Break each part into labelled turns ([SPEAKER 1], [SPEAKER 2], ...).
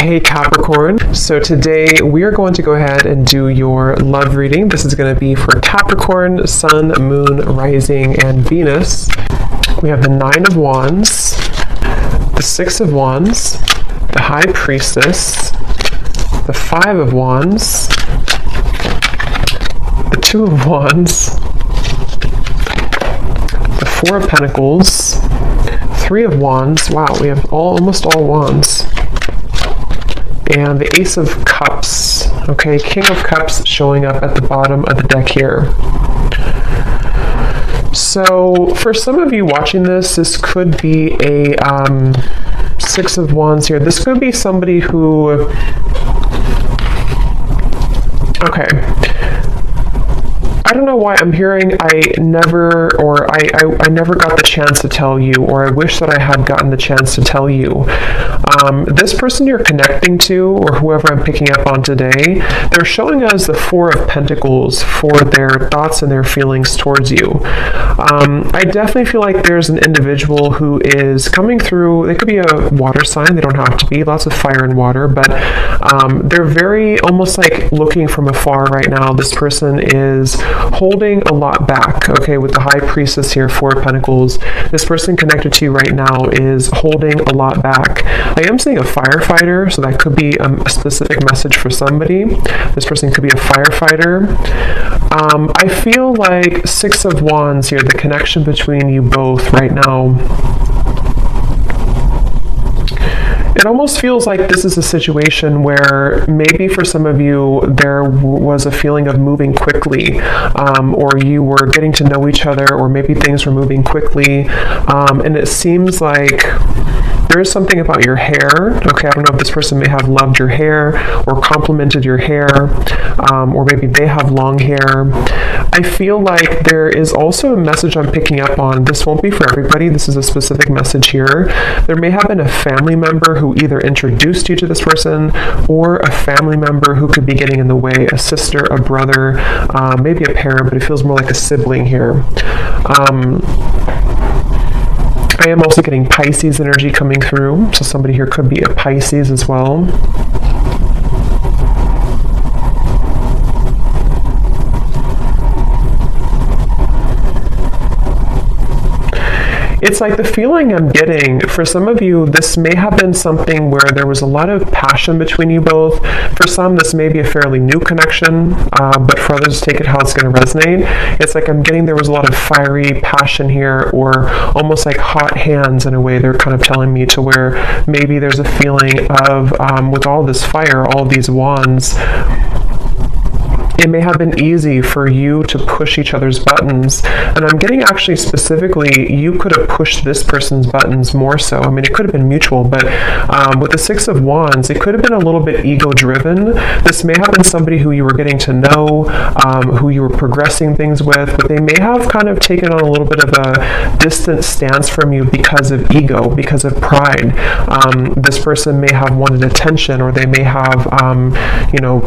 [SPEAKER 1] Hey Capricorn, so today we are going to go ahead and do your love reading. This is going to be for Capricorn, Sun, Moon, Rising, and Venus. We have the Nine of Wands, the Six of Wands, the High Priestess, the Five of Wands, the Two of Wands, the Four of Pentacles, Three of Wands. Wow, we have almost all wands. And the Ace of Cups. Okay, King of Cups showing up at the bottom of the deck here. So for some of you watching this, this could be a Six of Wands here. This could be somebody who... Okay. I don't know why I'm hearing I never got the chance to tell you, or I wish that I had gotten the chance to tell you. This person you're connecting to, or whoever I'm picking up on today, they're showing us the Four of Pentacles for their thoughts and their feelings towards you. I definitely feel like there's an individual who is coming through. They could be a water sign, they don't have to be, lots of fire and water, but they're very almost like looking from afar right now. This person is holding a lot back, okay, with the High Priestess here, Four of Pentacles. This person connected to you right now is holding a lot back. I am seeing a firefighter, so that could be a specific message for somebody. This person could be a firefighter. I feel like Six of Wands here, the connection between you both right now. It almost feels like this is a situation where maybe for some of you there was a feeling of moving quickly, or you were getting to know each other, or maybe things were moving quickly, and it seems like there is something about your hair. Okay, I don't know if this person may have loved your hair or complimented your hair, or maybe they have long hair. I feel like there is also a message I'm picking up on. This won't be for everybody. This is a specific message here. There may have been a family member who either introduced you to this person, or a family member who could be getting in the way, a sister, a brother, maybe a parent, but it feels more like a sibling here. I am also getting Pisces energy coming through, so somebody here could be a Pisces as well. It's like the feeling I'm getting, for some of you, this may have been something where there was a lot of passion between you both. For some, this may be a fairly new connection, but for others, take it how it's going to resonate. It's like I'm getting there was a lot of fiery passion here, or almost like hot hands in a way. They're kind of telling me to where maybe there's a feeling of, with all this fire, all these wands, it may have been easy for you to push each other's buttons. And I'm getting actually specifically, you could have pushed this person's buttons more so. I mean, it could have been mutual, but with the Six of Wands, it could have been a little bit ego-driven. This may have been somebody who you were getting to know, who you were progressing things with, but they may have kind of taken on a little bit of a distant stance from you because of ego, because of pride. This person may have wanted attention, or they may have,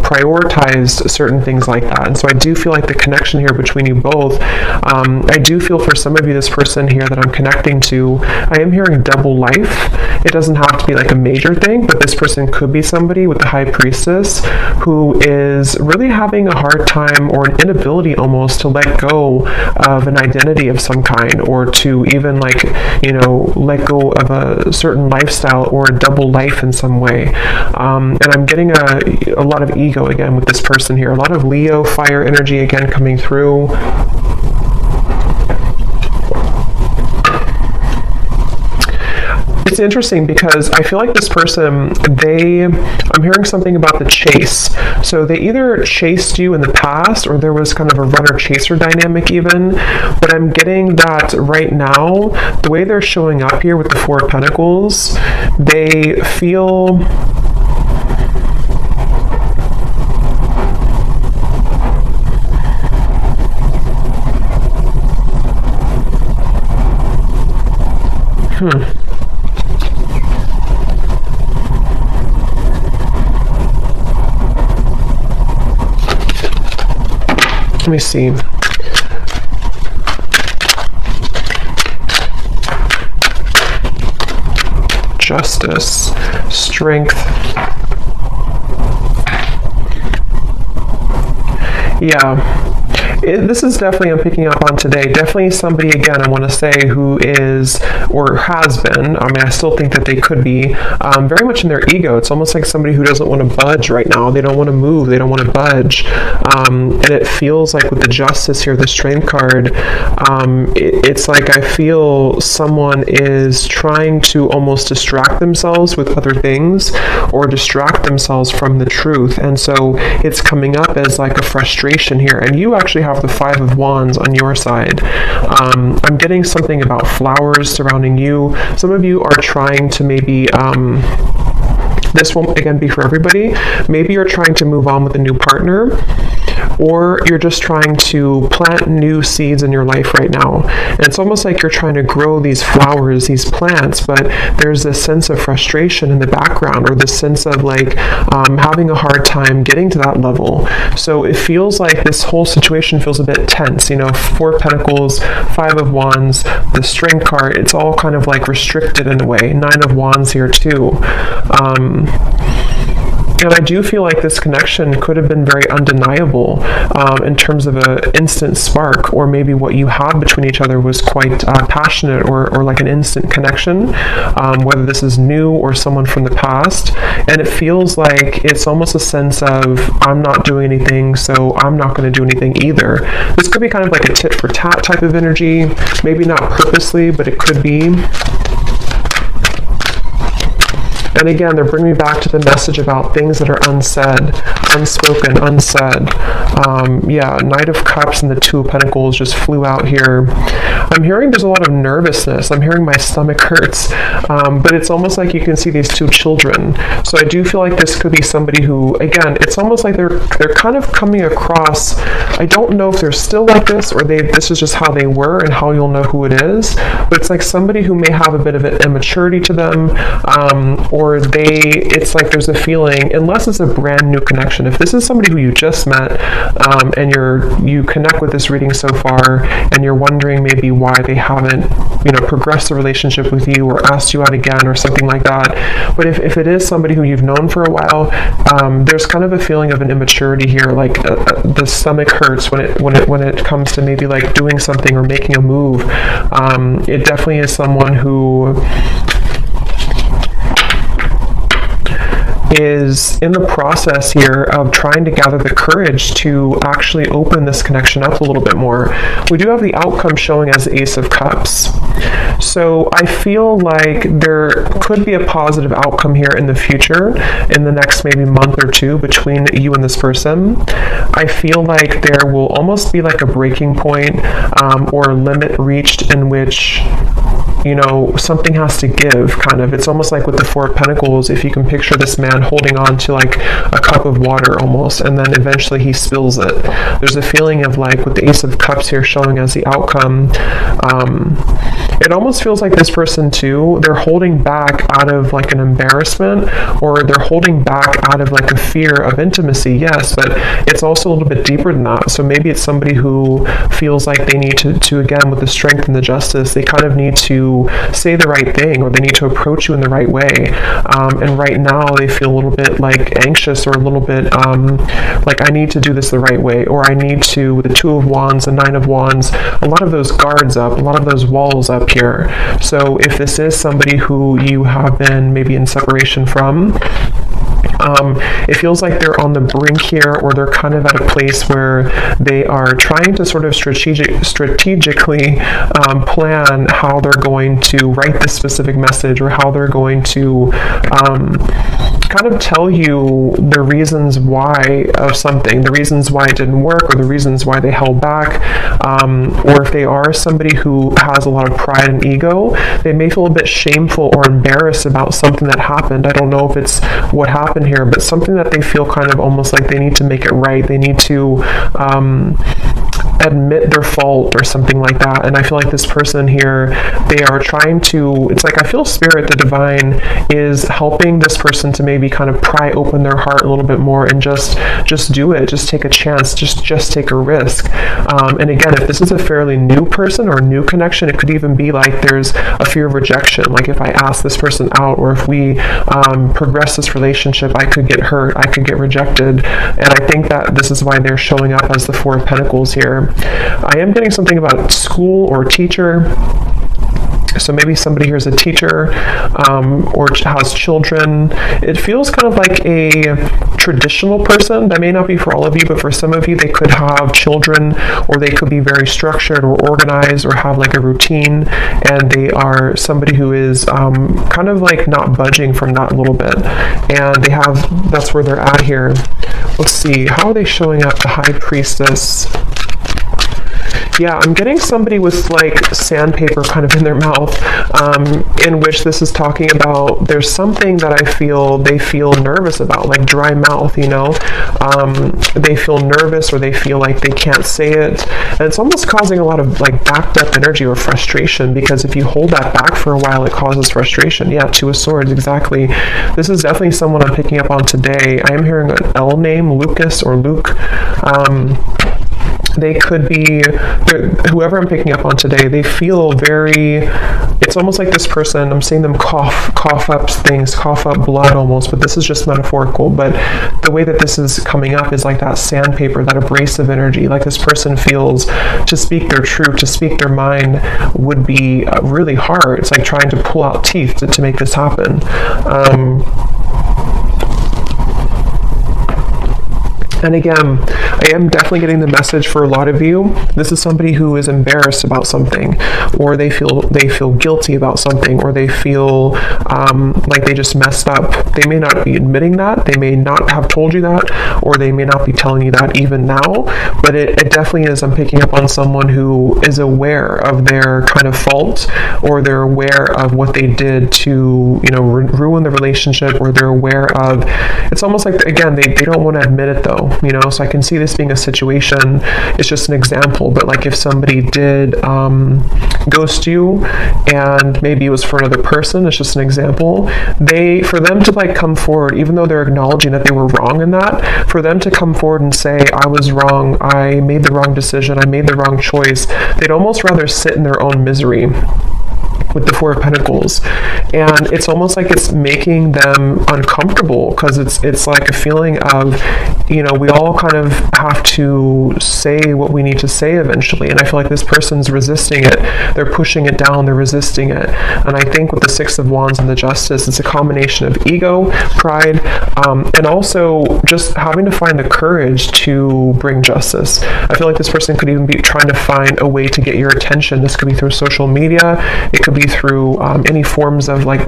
[SPEAKER 1] prioritized certain things like that. And so I do feel like the connection here between you both, I do feel for some of you, this person here that I'm connecting to, I am hearing double life. It doesn't have to be like a major thing, but this person could be somebody with the High Priestess who is really having a hard time, or an inability almost, to let go of an identity of some kind, or to even let go of a certain lifestyle or a double life in some way. And I'm getting a lot of ego again with this person here, a lot of Leo fire energy again coming through. It's interesting because I feel like this person, I'm hearing something about the chase. So they either chased you in the past, or there was kind of a runner-chaser dynamic even. But I'm getting that right now, the way they're showing up here with the Four of Pentacles, they feel... Let me see. Justice, strength, Yeah. This is definitely, I'm picking up on today, definitely somebody, again, I want to say, who is, or has been, I mean, I still think that they could be, very much in their ego. It's almost like somebody who doesn't want to budge right now. They don't want to move. They don't want to budge. And it feels like with the Justice here, the Strength card, it's like I feel someone is trying to almost distract themselves with other things or distract themselves from the truth. And so it's coming up as like a frustration here. And you actually have the Five of Wands on your side. I'm getting something about flowers surrounding you. Some of you are trying to maybe this won't, again, be for everybody. Maybe you're trying to move on with a new partner, or you're just trying to plant new seeds in your life right now. And it's almost like you're trying to grow these flowers, these plants, but there's this sense of frustration in the background, or this sense of like having a hard time getting to that level. So it feels like this whole situation feels a bit tense. You know, Four of Pentacles, Five of Wands, the Strength card, it's all kind of like restricted in a way. Nine of Wands here too. And I do feel like this connection could have been very undeniable in terms of an instant spark, or maybe what you had between each other was quite passionate, or like an instant connection, whether this is new or someone from the past. And it feels like it's almost a sense of, I'm not doing anything, so I'm not going to do anything either. This could be kind of like a tit for tat type of energy, maybe not purposely, but it could be. And again, they're bringing me back to the message about things that are unsaid, unspoken, unsaid. Yeah, Knight of Cups and the Two of Pentacles just flew out here. I'm hearing there's a lot of nervousness. I'm hearing my stomach hurts. But it's almost like you can see these two children. So I do feel like this could be somebody who, again, it's almost like they're kind of coming across, I don't know if they're still like this, or this is just how they were and how you'll know who it is. But it's like somebody who may have a bit of an immaturity to them, or it's like there's a feeling, unless it's a brand new connection, if this is somebody who you just met, and you connect with this reading so far, and you're wondering maybe why they haven't, progressed the relationship with you, or asked you out again, or something like that. But if it is somebody who you've known for a while, there's kind of a feeling of an immaturity here, like the stomach hurts when it comes to maybe like doing something or making a move. It definitely is someone who is in the process here of trying to gather the courage to actually open this connection up a little bit more. We do have the outcome showing as Ace of Cups. So I feel like there could be a positive outcome here in the future, in the next maybe month or two, between you and this person. I feel like there will almost be like a breaking point, or a limit reached in which something has to give, kind of. It's almost like with the Four of Pentacles, if you can picture this man holding on to like a cup of water almost, and then eventually he spills it. There's a feeling of like, with the Ace of Cups here showing as the outcome, it almost feels like this person too, they're holding back out of like an embarrassment, or they're holding back out of like a fear of intimacy, yes, but it's also a little bit deeper than that. So maybe it's somebody who feels like they need to again, with the Strength and the Justice, they kind of need to say the right thing, or they need to approach you in the right way. And right now they feel a little bit like anxious, or a little bit like, I need to do this the right way, or I need to, with the Two of Wands and Nine of Wands, a lot of those guards up, a lot of those walls up here. So if this is somebody who you have been maybe in separation from, it feels like they're on the brink here, or they're kind of at a place where they are trying to sort of strategically plan how they're going to write this specific message, or how they're going to kind of tell you the reasons why of something, the reasons why it didn't work, or the reasons why they held back. Or if they are somebody who has a lot of pride and ego, they may feel a bit shameful or embarrassed about something that happened. I don't know if it's what happened here, but something that they feel kind of almost like they need to make it right. They need to admit their fault, or something like that. And I feel like this person here, they are trying to, it's like I feel Spirit, the Divine, is helping this person to maybe kind of pry open their heart a little bit more, and just just do it. Just take a chance. Just take a risk. And again, if this is a fairly new person or new connection, it could even be like there's a fear of rejection. Like if I ask this person out, or if we progress this relationship, I could get hurt, I could get rejected. And I think that this is why they're showing up as the Four of Pentacles here. I am getting something about school or teacher. So maybe somebody here is a teacher or has children. It feels kind of like a traditional person. That may not be for all of you, but for some of you, they could have children, or they could be very structured or organized or have like a routine, and they are somebody who is kind of like not budging from that a little bit. And they have, that's where they're at here. Let's see, how are they showing up? The High Priestess. Yeah, I'm getting somebody with like sandpaper kind of in their mouth, in which this is talking about there's something that I feel they feel nervous about, like dry mouth, you know. They feel nervous, or they feel like they can't say it. And it's almost causing a lot of like backed up energy or frustration, because if you hold that back for a while, it causes frustration. Yeah, Two of Swords, exactly. This is definitely someone I'm picking up on today. I am hearing an L name, Lucas or Luke. They could be, whoever I'm picking up on today, they feel very, it's almost like this person, I'm seeing them cough up things, cough up blood almost, but this is just metaphorical. But the way that this is coming up is like that sandpaper, that abrasive energy. Like this person feels to speak their truth, to speak their mind would be really hard. It's like trying to pull out teeth to make this happen. And again, I am definitely getting the message for a lot of you. This is somebody who is embarrassed about something, or they feel guilty about something, or they feel like they just messed up. They may not be admitting that, they may not have told you that, or they may not be telling you that even now, but it definitely is, I'm picking up on someone who is aware of their kind of fault, or they're aware of what they did to, you know, ruin the relationship, or they're aware of, it's almost like, again, they don't want to admit it though. You know, so I can see this being a situation, it's just an example, but like if somebody did ghost you, and maybe it was for another person, it's just an example, for them to like come forward, even though they're acknowledging that they were wrong in that, for them to come forward and say, I was wrong, I made the wrong decision, I made the wrong choice, they'd almost rather sit in their own misery with the Four of Pentacles. And it's almost like it's making them uncomfortable, because it's like a feeling of, you know, we all kind of have to say what we need to say eventually, and I feel like this person's resisting it, they're pushing it down, they're resisting it. And I think with the Six of Wands and the Justice, it's a combination of ego, pride, and also just having to find the courage to bring justice. I feel like this person could even be trying to find a way to get your attention. This could be through social media, it could be through any forms of like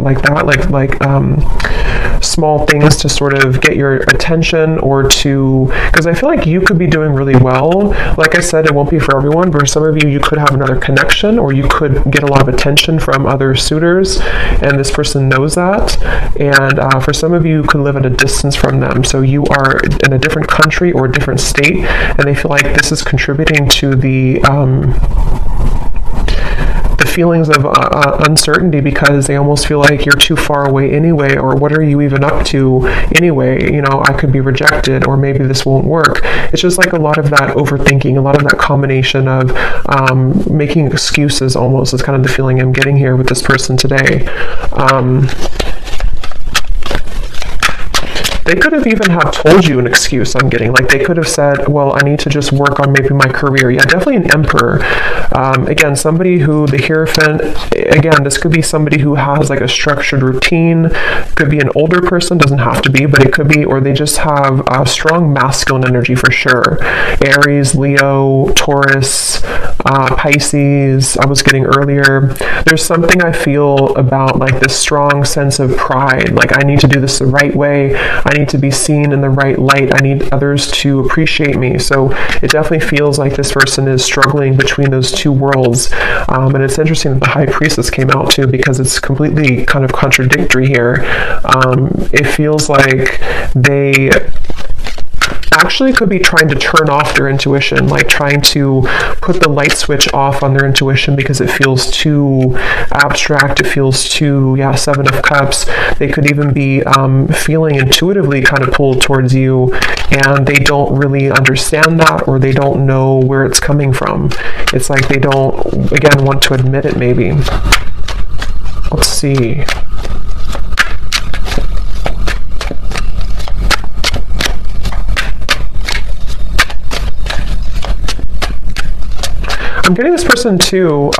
[SPEAKER 1] small things to sort of get your attention, or to, because I feel like you could be doing really well. Like I said, it won't be for everyone, but for some of you, you could have another connection, or you could get a lot of attention from other suitors, and this person knows that. And for some of you, you could live at a distance from them, so you are in a different country or a different state, and they feel like this is contributing to the feelings of uncertainty, because they almost feel like you're too far away anyway, or what are you even up to anyway, you know, I could be rejected, or maybe this won't work. It's just like a lot of that overthinking, a lot of that combination of making excuses almost is kind of the feeling I'm getting here with this person today. They could have even have told you an excuse, I'm getting. Like, they could have said, well, I need to just work on maybe my career. Yeah, definitely an Emperor. Again, somebody who, the Hierophant, again, this could be somebody who has like a structured routine. Could be an older person, doesn't have to be, but it could be, or they just have a strong masculine energy for sure. Aries, Leo, Taurus, Pisces, I was getting earlier. There's something I feel about like this strong sense of pride. Like, I need to do this the right way. I need to be seen in the right light. I need others to appreciate me. So it definitely feels like this person is struggling between those two worlds. And it's interesting that the High Priestess came out too, because it's completely kind of contradictory here. It feels like they actually could be trying to turn off their intuition, like trying to put the light switch off on their intuition because it feels too abstract, it feels too, Seven of Cups. They could even be feeling intuitively kind of pulled towards you, and they don't really understand that, or they don't know where it's coming from. It's like they don't, again, want to admit it maybe. Let's see. I'm getting this person too,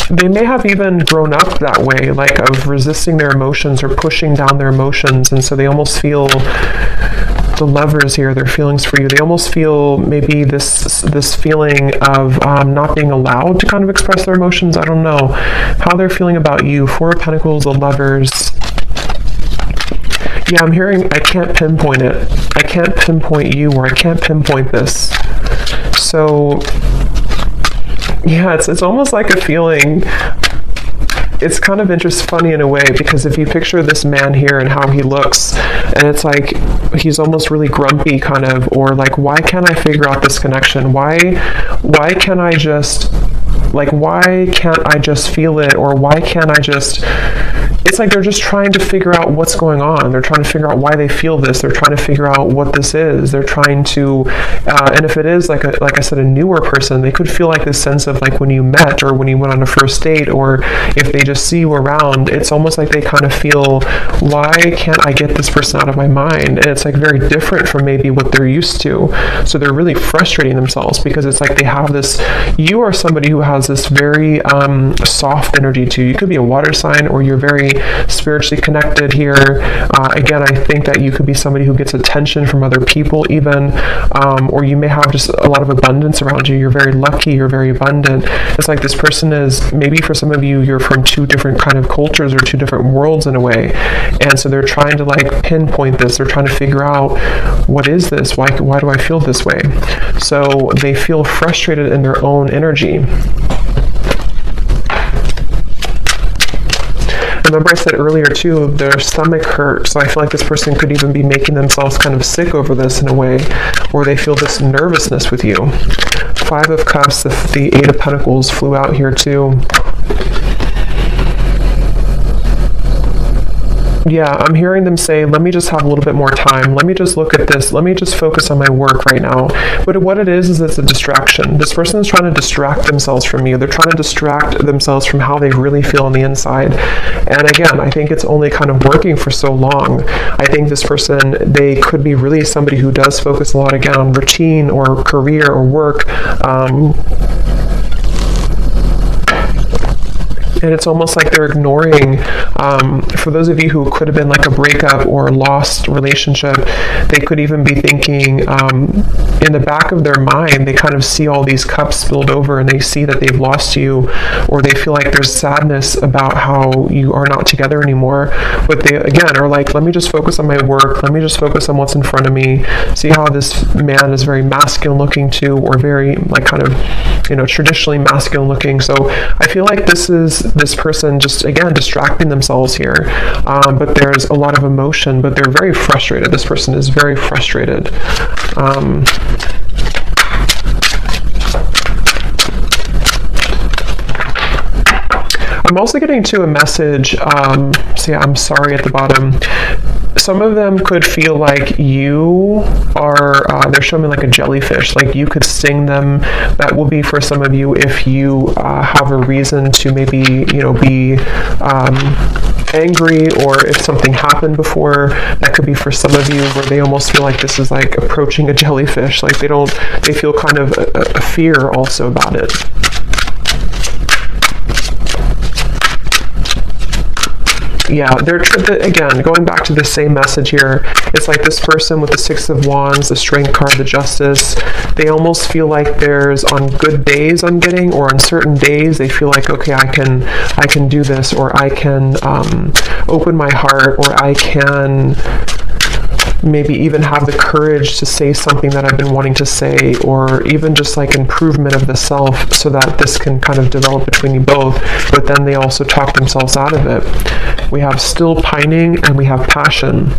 [SPEAKER 1] they may have even grown up that way, like of resisting their emotions or pushing down their emotions, and so they almost feel the levers here, their feelings for you. They almost feel maybe this feeling of not being allowed to kind of express their emotions. I don't know how they're feeling about you. Four of Pentacles, the lovers. Yeah, I'm hearing I can't pinpoint it. I can't pinpoint you, or I can't pinpoint this. So yeah, it's almost like a feeling. It's kind of funny in a way, because if you picture this man here and how he looks, and it's like he's almost really grumpy kind of, or like, why can't I figure out this connection? Why can't I just, like, why can't I just feel it? Or why can't I just, it's like they're just trying to figure out what's going on. They're trying to figure out why they feel this. They're trying to figure out what this is. They're trying to, and if it is like I said, a newer person, they could feel like this sense of like when you met or when you went on a first date, or if they just see you around, it's almost like they kind of feel, why can't I get this person out of my mind? And it's like very different from maybe what they're used to. So they're really frustrating themselves, because it's like they have this, you are somebody who has this very soft energy to you. You could be a water sign, or you're very spiritually connected here. Again, I think that you could be somebody who gets attention from other people even, or you may have just a lot of abundance around you. You're very lucky, you're very abundant. It's like this person is, maybe for some of you, you're from two different kind of cultures or two different worlds in a way, and so they're trying to like pinpoint this. They're trying to figure out, what is this? Why do I feel this way? So they feel frustrated in their own energy. Remember I said earlier too, their stomach hurts, so I feel like this person could even be making themselves kind of sick over this in a way, or they feel this nervousness with you. Five of Cups, the Eight of Pentacles flew out here too. Yeah, I'm hearing them say, let me just have a little bit more time. Let me just look at this. Let me just focus on my work right now. But what it is it's a distraction. This person is trying to distract themselves from you. They're trying to distract themselves from how they really feel on the inside. And again, I think it's only kind of working for so long. I think this person, they could be really somebody who does focus a lot, again, on routine or career or work. And it's almost like they're ignoring, for those of you who could have been like a breakup or a lost relationship, they could even be thinking, in the back of their mind, they kind of see all these cups spilled over, and they see that they've lost you, or they feel like there's sadness about how you are not together anymore. But they, again, are like, let me just focus on my work. Let me just focus on what's in front of me. See how this man is very masculine looking too, or very like kind of, traditionally masculine looking. So I feel like this person just, again, distracting themselves here. But there's a lot of emotion, but they're very frustrated. This person is very frustrated. I'm also getting to a message, see, I'm sorry at the bottom. Some of them could feel like you are, they're showing me like a jellyfish, like you could sting them. That will be for some of you if you have a reason to maybe, be angry, or if something happened before. That could be for some of you where they almost feel like this is like approaching a jellyfish, like they feel kind of a fear also about it. Yeah, they're, again, going back to the same message here, it's like this person with the Six of Wands, the Strength card, the Justice, they almost feel like there's, on good days I'm getting, or on certain days, they feel like, okay, I can do this, or I can open my heart, or I can maybe even have the courage to say something that I've been wanting to say, or even just like improvement of the self, so that this can kind of develop between you both. But then they also talk themselves out of it. We have still pining, and we have passion.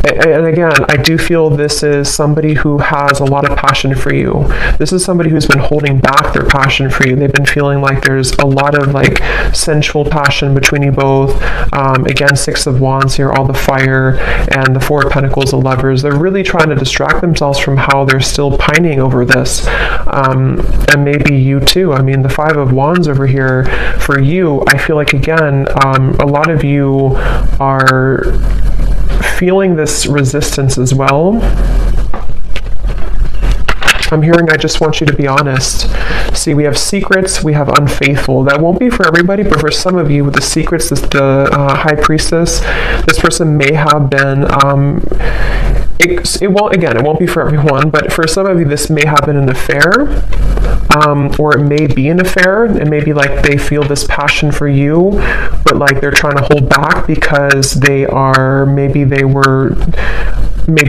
[SPEAKER 1] And again, I do feel this is somebody who has a lot of passion for you. This is somebody who's been holding back their passion for you. They've been feeling like there's a lot of like sensual passion between you both. Again, Six of Wands here, all the fire, and the Four of Pentacles, the Lovers. They're really trying to distract themselves from how they're still pining over this. And maybe you too. I mean, the Five of Wands over here, for you, I feel like, again, a lot of you are feeling this resistance as well. I'm hearing, I just want you to be honest. See, we have secrets, we have unfaithful. That won't be for everybody, but for some of you with the secrets, the High Priestess, this person may have been, it won't be for everyone, but for some of you, this may have been an affair, or it may be an affair. It may be like they feel this passion for you, but like they're trying to hold back because maybe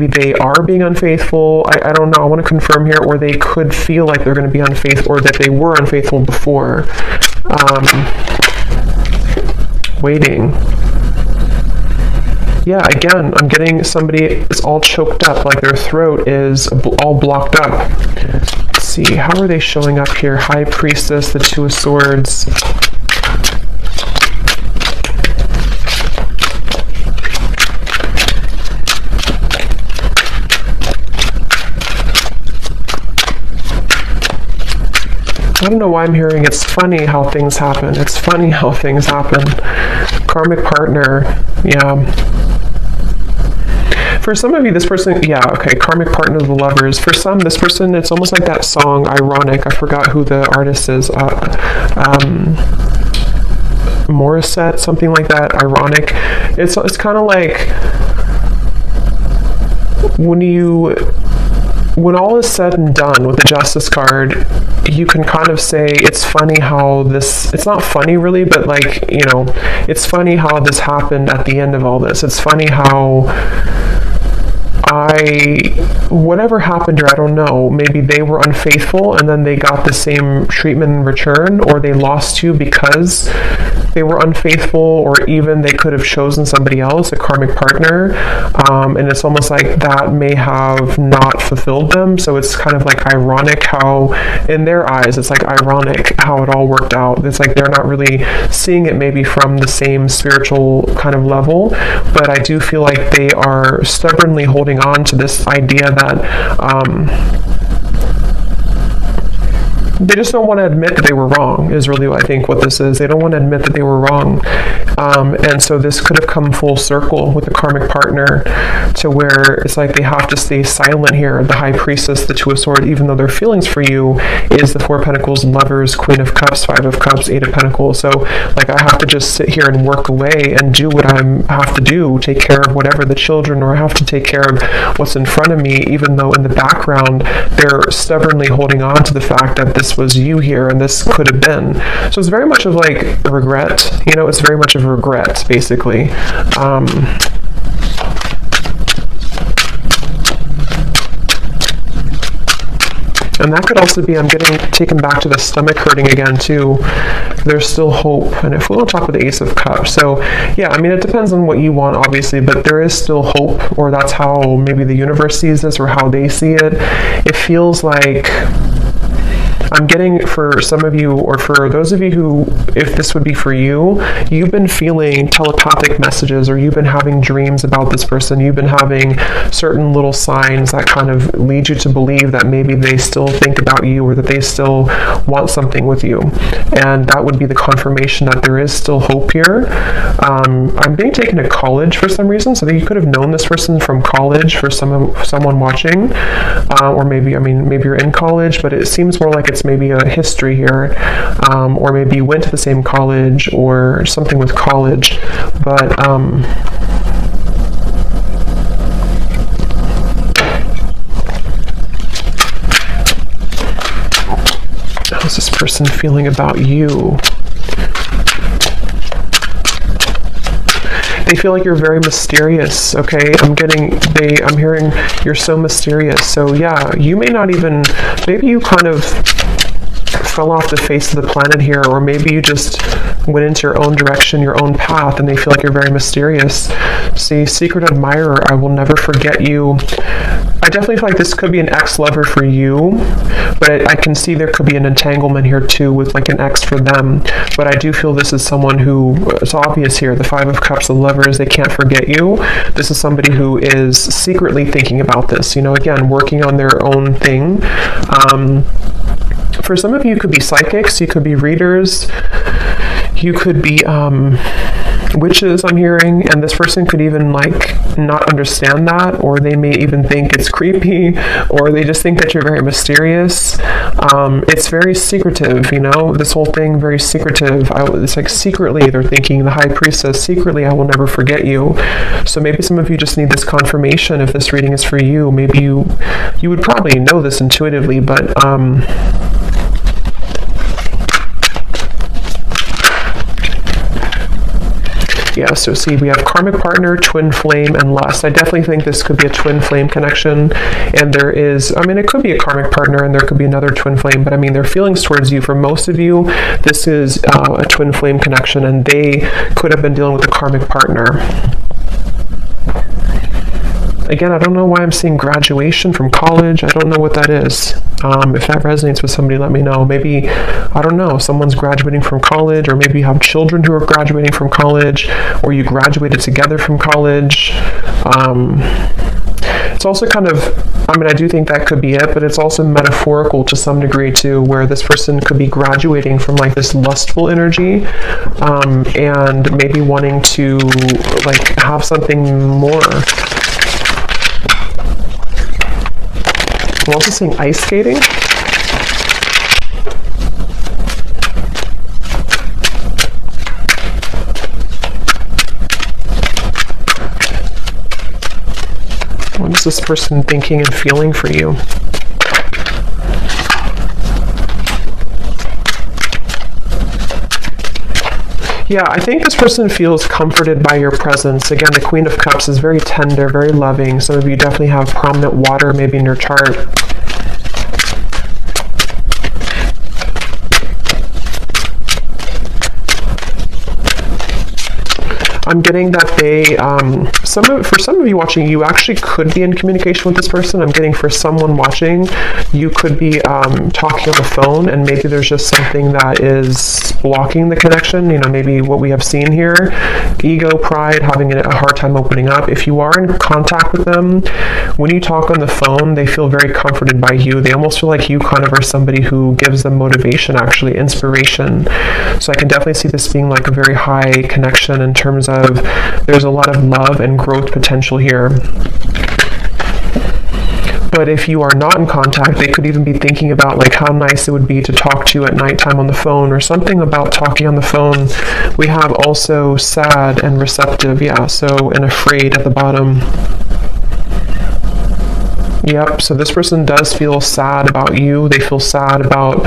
[SPEAKER 1] they are being unfaithful. I don't know. I want to confirm here, or they could feel like they're going to be unfaithful, or that they were unfaithful before. Waiting. Yeah, again, I'm getting somebody is all choked up, like their throat is all blocked up. Let's see, how are they showing up here? High Priestess, the Two of Swords. I don't know why I'm hearing it's funny how things happen. It's funny how things happen. Karmic partner, yeah. For some of you, this person, yeah, okay, karmic partner of the Lovers. For some, this person, it's almost like that song, Ironic. I forgot who the artist is. Morissette, something like that, Ironic. It's kind of like when all is said and done with the Justice card, you can kind of say it's funny how this, it's not funny really, but like, it's funny how this happened at the end of all this. It's funny how whatever happened here, I don't know, maybe they were unfaithful and then they got the same treatment in return, or they lost you because they were unfaithful, or even they could have chosen somebody else, a karmic partner, and it's almost like that may have not fulfilled them. So it's kind of like ironic how, in their eyes, it's like ironic how it all worked out. It's like they're not really seeing it maybe from the same spiritual kind of level, but I do feel like they are stubbornly holding on to this idea that they just don't want to admit that they were wrong, is really, I think, what this is. They don't want to admit that they were wrong. And so this could have come full circle with the karmic partner, to where it's like they have to stay silent here. The High Priestess, the Two of Swords, even though their feelings for you is the Four of Pentacles, Lovers, Queen of Cups, Five of Cups, Eight of Pentacles. So like I have to just sit here and work away and do what I have to do, take care of whatever the children, or I have to take care of what's in front of me, even though in the background they're stubbornly holding on to the fact that this was you here and this could have been. So it's very much of like regret, it's very much of regret, basically. And that could also be, I'm getting taken back to the stomach hurting again too. There's still hope. And if we're on top of the Ace of Cups. So yeah, I mean, it depends on what you want, obviously, but there is still hope, or that's how maybe the universe sees this, or how they see it. It feels like, I'm getting, for some of you, or for those of you who, if this would be for you, you've been feeling telepathic messages, or you've been having dreams about this person. You've been having certain little signs that kind of lead you to believe that maybe they still think about you, or that they still want something with you. And that would be the confirmation that there is still hope here. I'm being taken to college for some reason, so that you could have known this person from college, for someone watching, or maybe you're in college, but it seems more like it's maybe a history here, or maybe you went to the same college, or something with college, but how's this person feeling about you? They feel like you're very mysterious, okay? I'm hearing you're so mysterious. So yeah, you may not even, maybe you kind of fell off the face of the planet here, or maybe you just went into your own direction, your own path, and they feel like you're very mysterious. See, secret admirer, I will never forget you. I definitely feel like this could be an ex-lover for you, but I can see there could be an entanglement here too with like an ex for them. But I do feel this is someone who, it's obvious here, the Five of Cups, the lovers, they can't forget you. This is somebody who is secretly thinking about this, again, working on their own thing. For some of you, could be psychics, you could be readers, you could be witches, I'm hearing, and this person could even not understand that, or they may even think it's creepy, or they just think that you're very mysterious. It's very secretive, this whole thing, very secretive. It's like secretly they're thinking, the High Priestess, secretly I will never forget you. So maybe some of you just need this confirmation if this reading is for you. Maybe you would probably know this intuitively, but yeah, so see, we have karmic partner, twin flame, and lust. I definitely think this could be a twin flame connection, and there is, it could be a karmic partner, and there could be another twin flame, but their feelings towards you, for most of you, this is a twin flame connection, and they could have been dealing with a karmic partner. Again, I don't know why I'm seeing graduation from college. I don't know what that is. If that resonates with somebody, let me know. Maybe, I don't know, someone's graduating from college, or maybe you have children who are graduating from college, or you graduated together from college. It's also kind of, I do think that could be it, but it's also metaphorical to some degree too, where this person could be graduating from this lustful energy, and maybe wanting to have something more. I'm also seeing ice skating. What is this person thinking and feeling for you? Yeah, I think this person feels comforted by your presence. Again, the Queen of Cups is very tender, very loving. Some of you definitely have prominent water maybe in your chart. I'm getting that they, for some of you watching, you actually could be in communication with this person. I'm getting for someone watching, you could be talking on the phone, and maybe there's just something that is blocking the connection. Maybe what we have seen here, ego, pride, having a hard time opening up. If you are in contact with them, when you talk on the phone, they feel very comforted by you. They almost feel like you kind of are somebody who gives them motivation, actually, inspiration. So I can definitely see this being a very high connection in terms of there's a lot of love and growth potential here. But if you are not in contact, they could even be thinking about how nice it would be to talk to you at nighttime on the phone, or something about talking on the phone. We have also sad and receptive, and afraid at the bottom. Yep, so this person does feel sad about you. They feel sad about...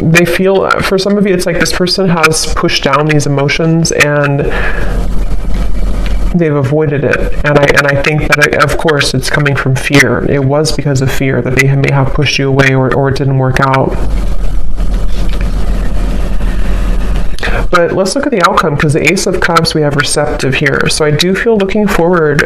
[SPEAKER 1] They feel, for some of you, it's like this person has pushed down these emotions and they've avoided it. And I think that, of course, it's coming from fear. It was because of fear that they may have pushed you away, or it didn't work out. But let's look at the outcome, because the Ace of Cups, we have receptive here. So I do feel looking forward.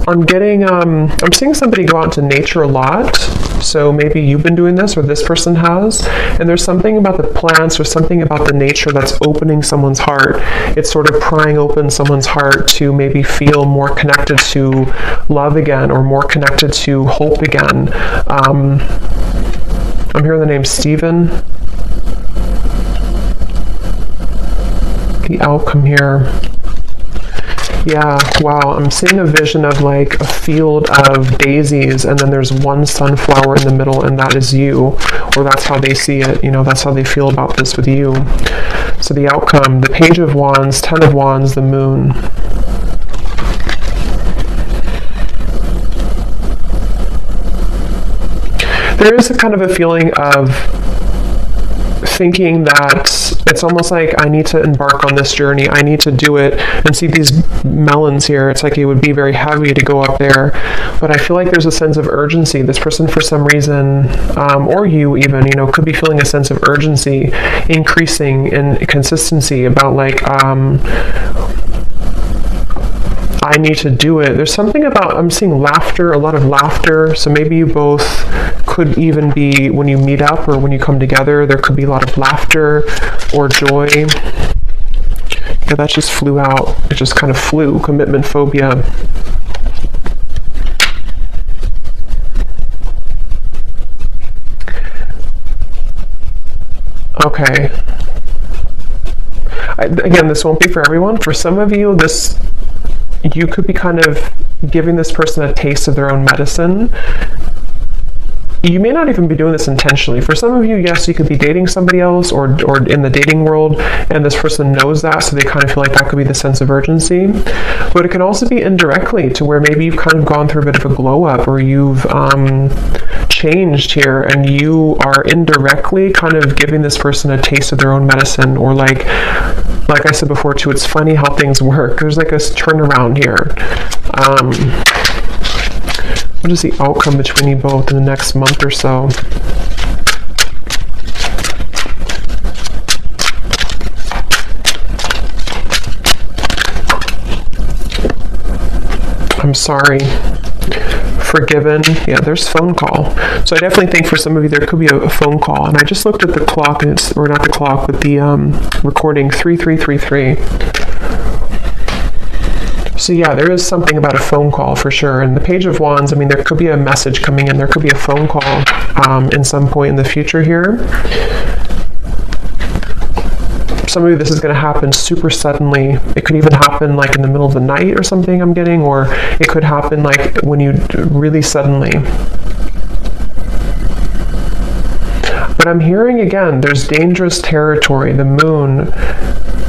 [SPEAKER 1] I'm seeing somebody go out into nature a lot. So maybe you've been doing this, or this person has, and there's something about the plants or something about the nature that's opening someone's heart. It's sort of prying open someone's heart to maybe feel more connected to love again, or more connected to hope again. I'm hearing the name Stephen. The outcome here. Yeah, wow, I'm seeing a vision of a field of daisies, and then there's one sunflower in the middle, and that is you, or that's how they see it, that's how they feel about this with you. So the outcome, the Page of Wands, 10 of Wands, the Moon. There is a kind of a feeling of thinking that it's almost like I need to embark on this journey. I need to do it. And see these melons here, it's like it would be very heavy to go up there. But I feel like there's a sense of urgency. This person, for some reason, or you even, could be feeling a sense of urgency, increasing in consistency about like, I need to do it. There's something about, I'm seeing laughter, a lot of laughter. So maybe you both could even be, when you meet up or when you come together, there could be a lot of laughter or joy. Yeah, that just flew out. It just kind of flew. Commitment phobia. Okay. Again, this won't be for everyone. For some of you, you could be kind of giving this person a taste of their own medicine. You may not even be doing this intentionally. For some of you, yes, you could be dating somebody else or in the dating world, and this person knows that, so they kind of feel like that could be the sense of urgency. But it can also be indirectly, to where maybe you've kind of gone through a bit of a glow up, or you've changed here, and you are indirectly kind of giving this person a taste of their own medicine, or like I said before too, it's funny how things work. There's like a turnaround here. What is the outcome between you both in the next month or so? I'm sorry. Forgiven. Yeah, there's phone call. So I definitely think for some of you there could be a phone call. And I just looked at the clock, and or not the clock, but the recording 3333. So yeah, there is something about a phone call for sure. And the Page of Wands, I mean, there could be a message coming in. There could be a phone call in some point in the future here. Some of you, this is going to happen super suddenly. It could even happen like in the middle of the night or something, I'm getting, or it could happen like when you really suddenly. But I'm hearing again, there's dangerous territory. The moon,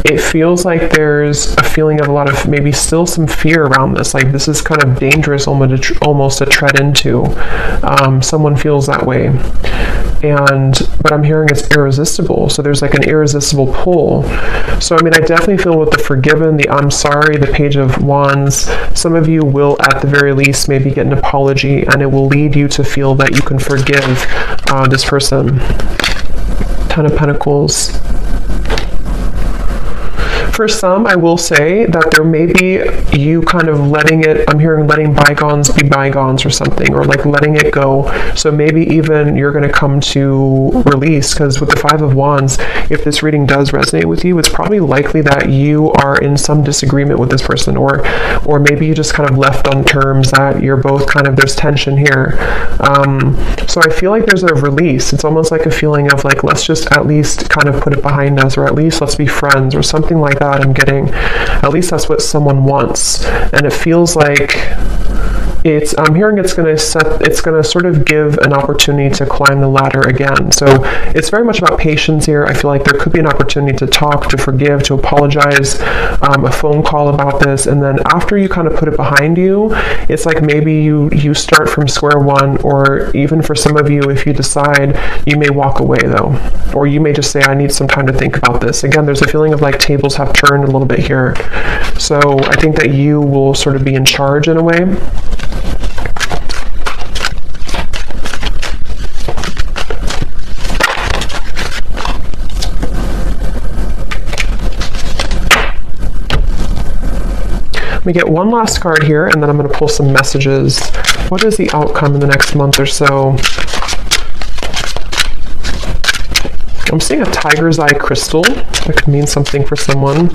[SPEAKER 1] it feels like there's a feeling of a lot of maybe still some fear around this. Like this is kind of dangerous almost to tread into. Someone feels that way. But I'm hearing it's irresistible. So there's like an irresistible pull. So I mean, I definitely feel with the forgiven, the I'm sorry, the Page of Wands, some of you will at the very least maybe get an apology, and it will lead you to feel that you can forgive this person. Ten of Pentacles. For some, I will say that there may be you kind of letting it, I'm hearing letting bygones be bygones or something, or like letting it go. So maybe even you're going to come to release, because with the Five of Wands, if this reading does resonate with you, it's probably likely that you are in some disagreement with this person, or maybe you just kind of left on terms that you're both kind of, there's tension here. So I feel like there's a release. It's almost like a feeling of like, let's just at least kind of put it behind us, or at least let's be friends, or something like that. I'm getting, at least that's what someone wants. And it feels like I'm hearing it's going to sort of give an opportunity to climb the ladder again. So it's very much about patience here. I feel like there could be an opportunity to talk, to forgive, to apologize, a phone call about this. And then after you kind of put it behind you, it's like maybe you start from square one, or even for some of you, if you decide, you may walk away though, or you may just say, I need some time to think about this. Again, there's a feeling of like tables have turned a little bit here. So I think that you will sort of be in charge in a way. We get one last card here, and then I'm going to pull some messages. What is the outcome in the next month or so? I'm seeing a tiger's eye crystal. That could mean something for someone.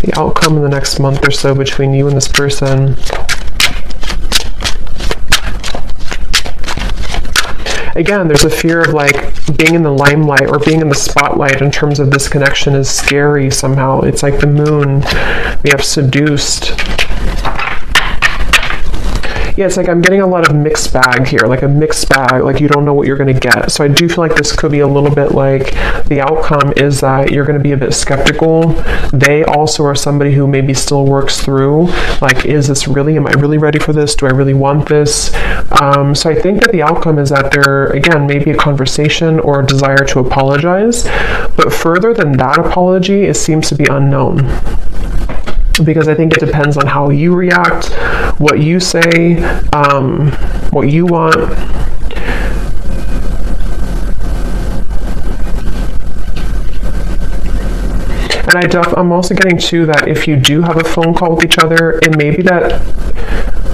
[SPEAKER 1] The outcome in the next month or so between you and this person. Again, there's a fear of like being in the limelight or being in the spotlight in terms of this connection is scary somehow. It's like the moon. We have seduced. Yeah, it's like I'm getting a lot of mixed bag here, like a mixed bag, like you don't know what you're going to get. So I do feel like this could be a little bit like the outcome is that you're going to be a bit skeptical. They also are somebody who maybe still works through, like, is this really, am I really ready for this? Do I really want this? So I think that the outcome is that there, again, maybe a conversation or a desire to apologize. But further than that apology, it seems to be unknown. Because I think it depends on how you react, what you say, what you want. And I'm also getting too that if you do have a phone call with each other, it may be that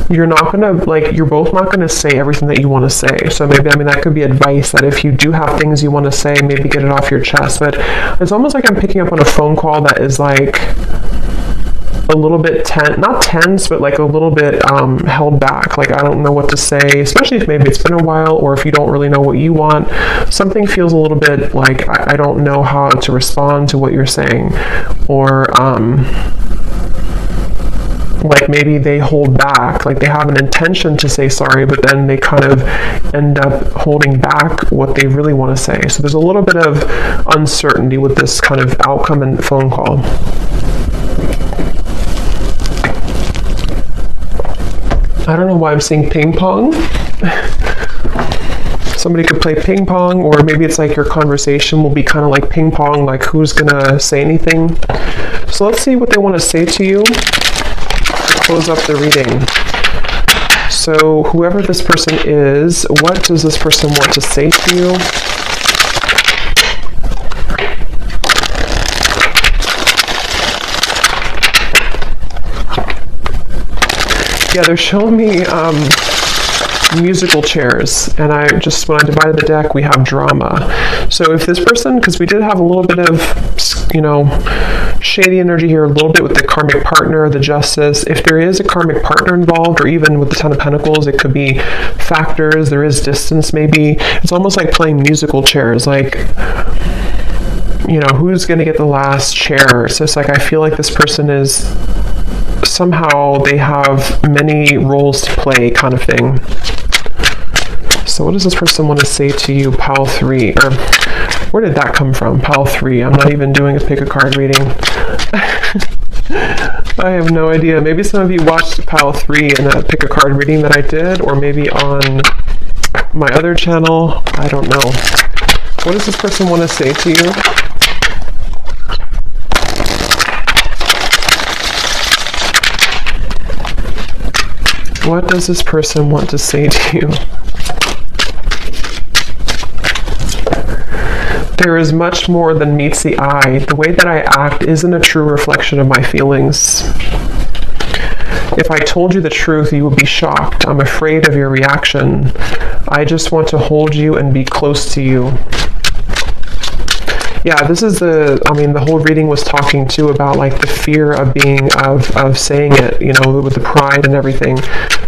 [SPEAKER 1] you're not gonna, like, you're both not gonna say everything that you want to say. So maybe, I mean, that could be advice that if you do have things you want to say, maybe get it off your chest. But it's almost like I'm picking up on a phone call that is like a little bit not tense, but like a little bit held back. Like, I don't know what to say, especially if maybe it's been a while, or if you don't really know what you want. Something feels a little bit like I don't know how to respond to what you're saying, or like maybe they hold back, like they have an intention to say sorry, but then they kind of end up holding back what they really want to say. So there's a little bit of uncertainty with this kind of outcome and phone call. I don't know why I'm seeing ping pong. Somebody could play ping pong, or maybe it's like your conversation will be kind of like ping pong, like who's gonna say anything. So let's see what they want to say to you to close up the reading. So whoever this person is, what does this person want to say to you? Yeah, they're showing me musical chairs, and when I divided the deck, we have drama. So if this person, because we did have a little bit of, shady energy here, a little bit with the karmic partner, the justice. If there is a karmic partner involved, or even with the Ten of Pentacles, it could be factors, there is distance maybe. It's almost like playing musical chairs, like, who's going to get the last chair? So it's like, I feel like this person is, somehow they have many roles to play, kind of thing. So what does this person want to say to you, Pile 3? Or where did that come from, Pile 3? I'm not even doing a pick a card reading. I have no idea. Maybe some of you watched Pile 3 in a pick a card reading that I did, or maybe on my other channel. I don't know. What does this person want to say to you? What does this person want to say to you? There is much more than meets the eye. The way that I act isn't a true reflection of my feelings. If I told you the truth, you would be shocked. I'm afraid of your reaction. I just want to hold you and be close to you. Yeah, this is the whole reading was talking too about like the fear of saying it, with the pride and everything.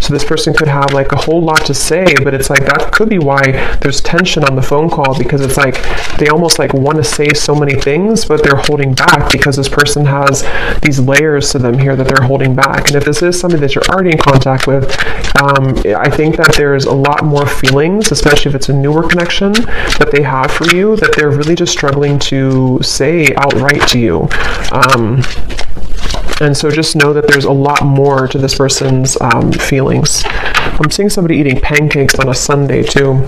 [SPEAKER 1] So this person could have like a whole lot to say, but it's like that could be why there's tension on the phone call, because it's like they almost like want to say so many things, but they're holding back because this person has these layers to them here that they're holding back. And if this is somebody that you're already in contact with, I think that there's a lot more feelings, especially if it's a newer connection that they have for you, that they're really just struggling to say outright to you. And so just know that there's a lot more to this person's feelings. I'm seeing somebody eating pancakes on a Sunday too.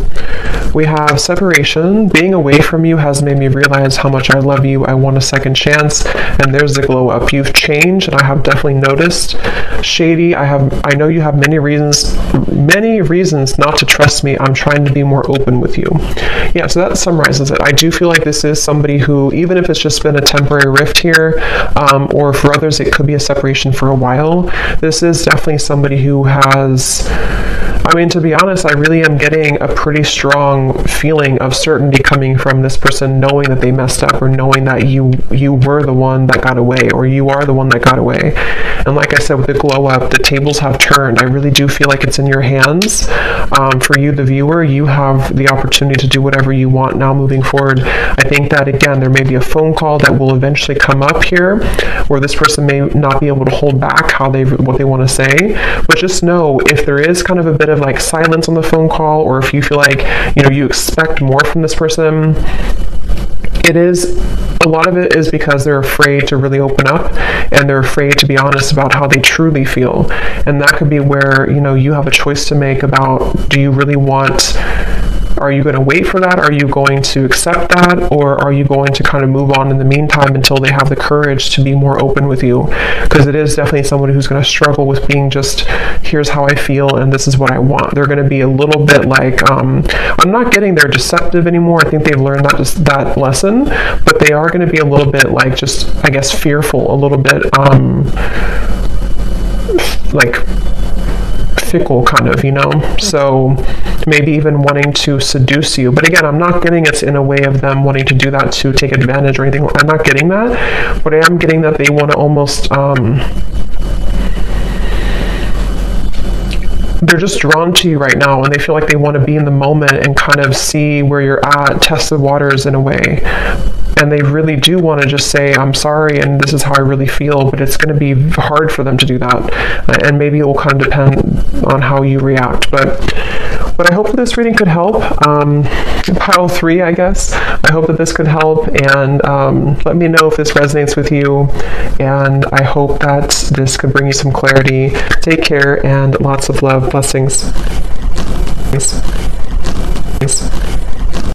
[SPEAKER 1] We have separation. Being away from you has made me realize how much I love you. I want a second chance. And there's the glow up. You've changed, and I have definitely noticed. Shady, I know you have many reasons not to trust me. I'm trying to be more open with you. Yeah, so that summarizes it. I do feel like this is somebody who, even if it's just been a temporary rift here, or for others it could be a separation for a while, this is definitely somebody who has I mean, to be honest, I really am getting a pretty strong feeling of certainty coming from this person, knowing that they messed up, or knowing that you were the one that got away, or you are the one that got away. And like I said, with the glow up, the tables have turned. I really do feel like it's in your hands. For you, the viewer, you have the opportunity to do whatever you want now moving forward. I think that, again, there may be a phone call that will eventually come up here where this person may not be able to hold back what they want to say. But just know, if there is kind of a bit of like silence on the phone call, or if you feel like, you expect more from this person, a lot of it is because they're afraid to really open up, and they're afraid to be honest about how they truly feel. And that could be where, you have a choice to make about, do you really want, are you going to wait for that? Are you going to accept that? Or are you going to kind of move on in the meantime until they have the courage to be more open with you? Because it is definitely somebody who's going to struggle with being just, here's how I feel and this is what I want. They're going to be a little bit like, I'm not getting they're deceptive anymore. I think they've learned that lesson, but they are going to be a little bit like, just, I guess, fearful, a little bit, like fickle kind of, so maybe even wanting to seduce you. But again, I'm not getting it's in a way of them wanting to do that to take advantage or anything. I'm not getting that, but I am getting that they want to almost, they're just drawn to you right now, and they feel like they want to be in the moment and kind of see where you're at, test the waters in a way. And they really do want to just say, I'm sorry, and this is how I really feel, but it's going to be hard for them to do that. And maybe it will kind of depend on how you react. But I hope that this reading could help. Pile 3, I guess. I hope that this could help, and let me know if this resonates with you. And I hope that this could bring you some clarity. Take care, and lots of love. Blessings. Thanks.